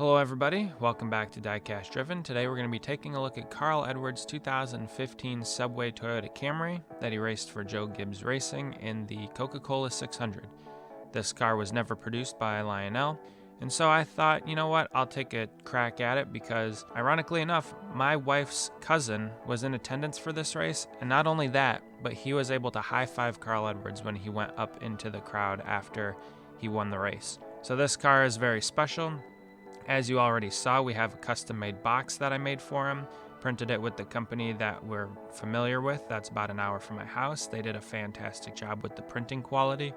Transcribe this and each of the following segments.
Hello everybody, welcome back to Diecast Driven. Today we're going to be taking a look at Carl Edwards' 2015 Subway Toyota Camry that he raced for Joe Gibbs Racing in the Coca-Cola 600. This car was never produced by Lionel, and so I thought, you know what, I'll take a crack at it because, ironically enough, my wife's cousin was in attendance for this race, and not only that, but he was able to high-five Carl Edwards when he went up into the crowd after he won the race. So this car is very special. As you already saw, we have a custom-made box that I made for him. Printed it with the company that we're familiar with. That's about an hour from my house. They did a fantastic job with the printing quality.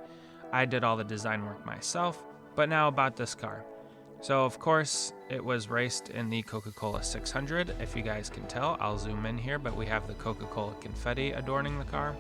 I did all the design work myself. But now about this car. So of course, it was raced in the Coca-Cola 600. If you guys can tell, I'll zoom in here, but we have the Coca-Cola confetti adorning the car.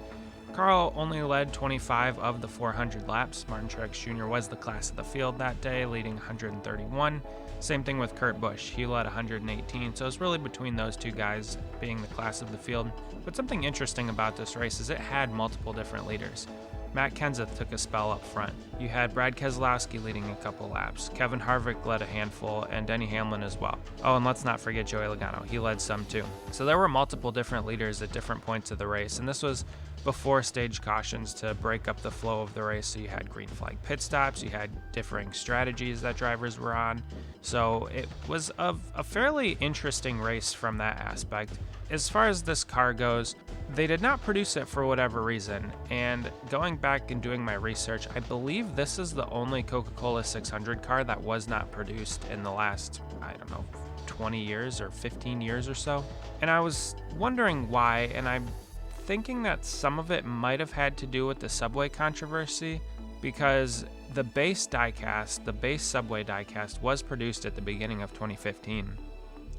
Carl only led 25 of the 400 laps. Martin Truex Jr. was the class of the field that day, leading 131. Same thing with Kurt Busch. He led 118, so it's really between those two guys being the class of the field. But something interesting about this race is it had multiple different leaders. Matt Kenseth took a spell up front. You had Brad Keselowski leading a couple laps. Kevin Harvick led a handful, and Denny Hamlin as well. Oh, and let's not forget Joey Logano. He led some too. So there were multiple different leaders at different points of the race, and this was before stage cautions to break up the flow of the race. So you had green flag pit stops, you had differing strategies that drivers were on. So it was a fairly interesting race from that aspect. As far as this car goes, they did not produce it for whatever reason, and going back and doing my research, I believe this is the only Coca-Cola 600 car that was not produced in the last, 20 years or 15 years or so. And I was wondering why, and I'm thinking that some of it might have had to do with the Subway controversy, because the base diecast, the base Subway diecast, was produced at the beginning of 2015.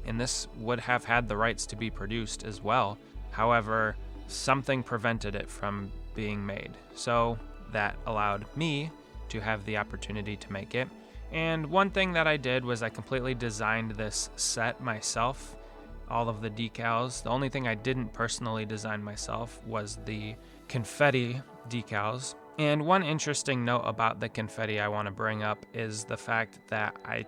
And this would have had the rights to be produced as well. However, something prevented it from being made. So that allowed me to have the opportunity to make it. And one thing that I did was I completely designed this set myself, all of the decals. The only thing I didn't personally design myself was the confetti decals. And one interesting note about the confetti I want to bring up is the fact that I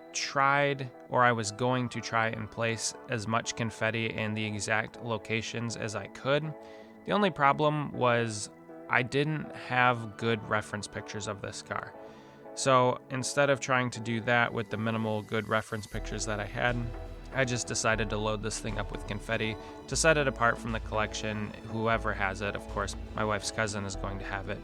was going to try and place as much confetti in the exact locations as I could. The only problem was I didn't have good reference pictures of this car. So instead of trying to do that with the minimal good reference pictures that I had, I just decided to load this thing up with confetti to set it apart from the collection. Whoever has it, of course, my wife's cousin is going to have it.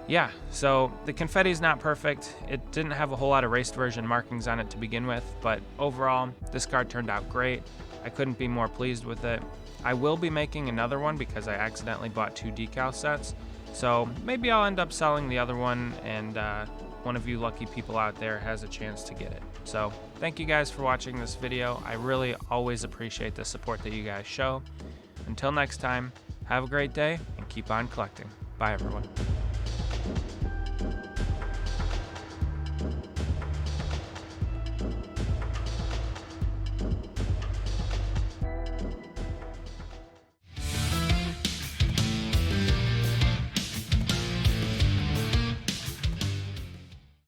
Yeah, so the confetti's not perfect. It didn't have a whole lot of raced version markings on it to begin with, but overall, this car turned out great. I couldn't be more pleased with it. I will be making another one because I accidentally bought 2 decal sets, so maybe I'll end up selling the other one, and one of you lucky people out there has a chance to get it. So thank you guys for watching this video. I really always appreciate the support that you guys show. Until next time, have a great day and keep on collecting. Bye everyone.